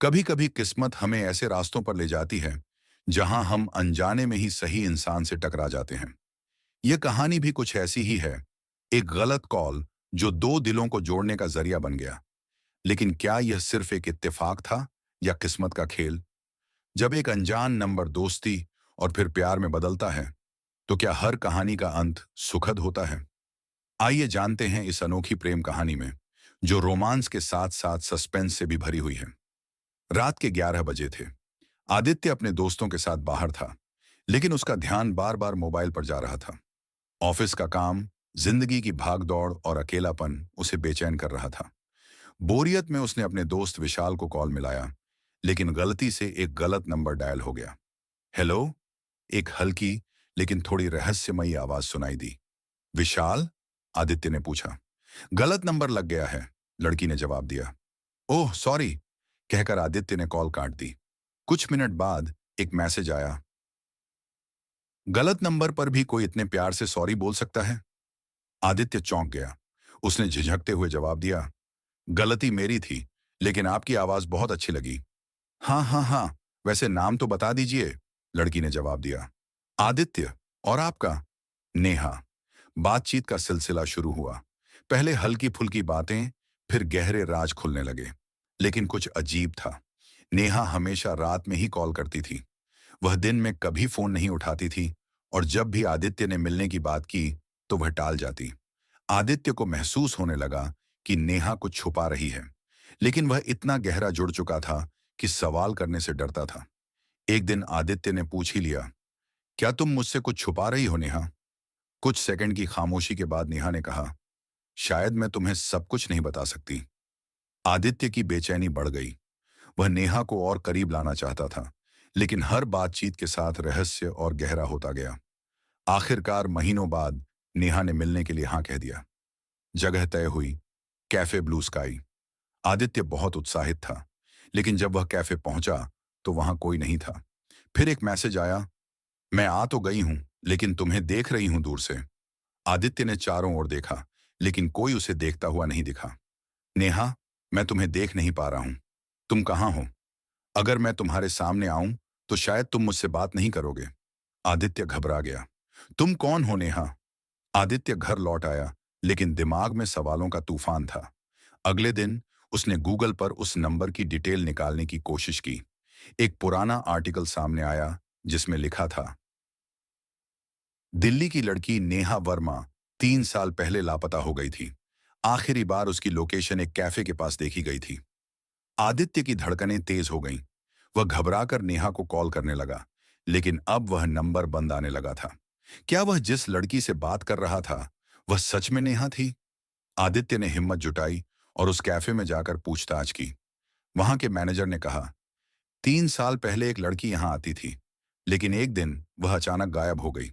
कभी कभी किस्मत हमें ऐसे रास्तों पर ले जाती है जहां हम अनजाने में ही सही इंसान से टकरा जाते हैं। यह कहानी भी कुछ ऐसी ही है। एक गलत कॉल जो दो दिलों को जोड़ने का जरिया बन गया। लेकिन क्या यह सिर्फ एक इत्तेफाक था या किस्मत का खेल? जब एक अनजान नंबर दोस्ती और फिर प्यार में बदलता है, तो क्या हर कहानी का अंत सुखद होता है? आइए जानते हैं इस अनोखी प्रेम कहानी में, जो रोमांस के साथ साथ सस्पेंस से भी भरी हुई है। रात के 11 बजे थे। आदित्य अपने दोस्तों के साथ बाहर था, लेकिन उसका ध्यान बार बार मोबाइल पर जा रहा था। ऑफिस का काम, जिंदगी की भागदौड़ और अकेलापन उसे बेचैन कर रहा था। बोरियत में उसने अपने दोस्त विशाल को कॉल मिलाया, लेकिन गलती से एक गलत नंबर डायल हो गया। हेलो। एक हल्की लेकिन थोड़ी रहस्यमयी आवाज सुनाई दी। विशाल? आदित्य ने पूछा। गलत नंबर लग गया है, लड़की ने जवाब दिया। ओह सॉरी, कहकर आदित्य ने कॉल काट दी। कुछ मिनट बाद एक मैसेज आया। गलत नंबर पर भी कोई इतने प्यार से सॉरी बोल सकता है? आदित्य चौंक गया। उसने झिझकते हुए जवाब दिया, गलती मेरी थी, लेकिन आपकी आवाज बहुत अच्छी लगी। हाँ हाँ हाँ, वैसे नाम तो बता दीजिए, लड़की ने जवाब दिया। आदित्य। और आपका? नेहा। बातचीत का सिलसिला शुरू हुआ। पहले हल्की फुल्की बातें, फिर गहरे राज खुलने लगे। लेकिन कुछ अजीब था। नेहा हमेशा रात में ही कॉल करती थी। वह दिन में कभी फोन नहीं उठाती थी, और जब भी आदित्य ने मिलने की बात की तो वह टाल जाती। आदित्य को महसूस होने लगा कि नेहा कुछ छुपा रही है, लेकिन वह इतना गहरा जुड़ चुका था कि सवाल करने से डरता था। एक दिन आदित्य ने पूछ ही लिया, क्या तुम मुझसे कुछ छुपा रही हो नेहा? कुछ सेकंड की खामोशी के बाद नेहा ने कहा, शायद मैं तुम्हें सब कुछ नहीं बता सकती। आदित्य की बेचैनी बढ़ गई। वह नेहा को और करीब लाना चाहता था, लेकिन हर बातचीत के साथ रहस्य और गहरा होता गया। आखिरकार महीनों बाद नेहा ने मिलने के लिए हाँ कह दिया। जगह तय हुई, कैफे ब्लू स्काई। आदित्य बहुत उत्साहित था, लेकिन जब वह कैफे पहुंचा तो वहां कोई नहीं था। फिर एक मैसेज आया, मैं आ तो गई हूं, लेकिन तुम्हें देख रही हूं दूर से। आदित्य ने चारों ओर देखा, लेकिन कोई उसे देखता हुआ नहीं दिखा। नेहा, मैं तुम्हें देख नहीं पा रहा हूं। तुम कहाँ हो? अगर मैं तुम्हारे सामने आऊं तो शायद तुम मुझसे बात नहीं करोगे। आदित्य घबरा गया। तुम कौन हो नेहा? आदित्य घर लौट आया, लेकिन दिमाग में सवालों का तूफान था। अगले दिन उसने गूगल पर उस नंबर की डिटेल निकालने की कोशिश की। एक पुराना आर्टिकल सामने आया, जिसमें लिखा था, दिल्ली की लड़की नेहा वर्मा 3 साल पहले लापता हो गई थी। आखिरी बार उसकी लोकेशन एक कैफे के पास देखी गई थी। आदित्य की धड़कनें तेज हो गईं। वह घबराकर नेहा को कॉल करने लगा, लेकिन अब वह नंबर बंद आने लगा था। क्या वह जिस लड़की से बात कर रहा था, वह सच में नेहा थी? आदित्य ने हिम्मत जुटाई और उस कैफे में जाकर पूछताछ की। वहां के मैनेजर ने कहा, 3 साल पहले एक लड़की यहां आती थी, लेकिन एक दिन वह अचानक गायब हो गई।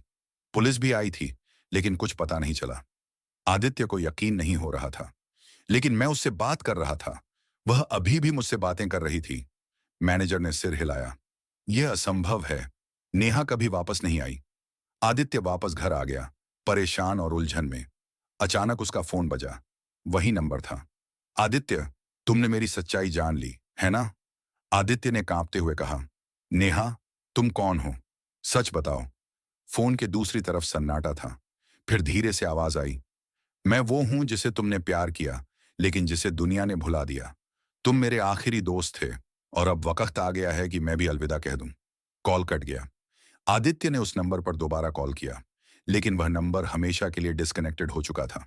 पुलिस भी आई थी, लेकिन कुछ पता नहीं चला। आदित्य को यकीन नहीं हो रहा था। लेकिन मैं उससे बात कर रहा था, वह अभी भी मुझसे बातें कर रही थी। मैनेजर ने सिर हिलाया। यह असंभव है। नेहा कभी वापस नहीं आई। आदित्य वापस घर आ गया, परेशान और उलझन में। अचानक उसका फोन बजा। वही नंबर था। आदित्य, तुमने मेरी सच्चाई जान ली, है ना? आदित्य ने कांपते हुए कहा। नेहा, तुम कौन हो? सच बताओ। फोन के दूसरी तरफ सन्नाटा था। फिर धीरे से आवाज आई, मैं वो हूं जिसे तुमने प्यार किया, लेकिन जिसे दुनिया ने भुला दिया। तुम मेरे आखिरी दोस्त थे, और अब वक्त आ गया है कि मैं भी अलविदा कह दूं। कॉल कट गया। आदित्य ने उस नंबर पर दोबारा कॉल किया, लेकिन वह नंबर हमेशा के लिए डिस्कनेक्टेड हो चुका था।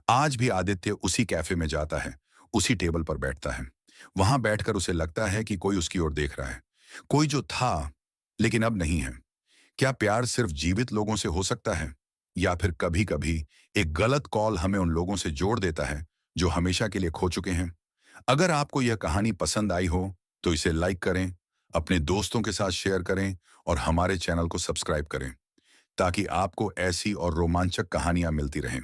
आज भी आदित्य उसी कैफे में जाता है, उसी टेबल पर बैठता है। वहां बैठकर उसे लगता है कि कोई उसकी ओर देख रहा है। कोई जो था, लेकिन अब नहीं है। क्या प्यार सिर्फ जीवित लोगों से हो सकता है, या फिर कभी कभी एक गलत कॉल हमें उन लोगों से जोड़ देता है जो हमेशा के लिए खो चुके हैं? अगर आपको यह कहानी पसंद आई हो तो इसे लाइक करें, अपने दोस्तों के साथ शेयर करें और हमारे चैनल को सब्सक्राइब करें, ताकि आपको ऐसी और रोमांचक कहानियां मिलती रहें।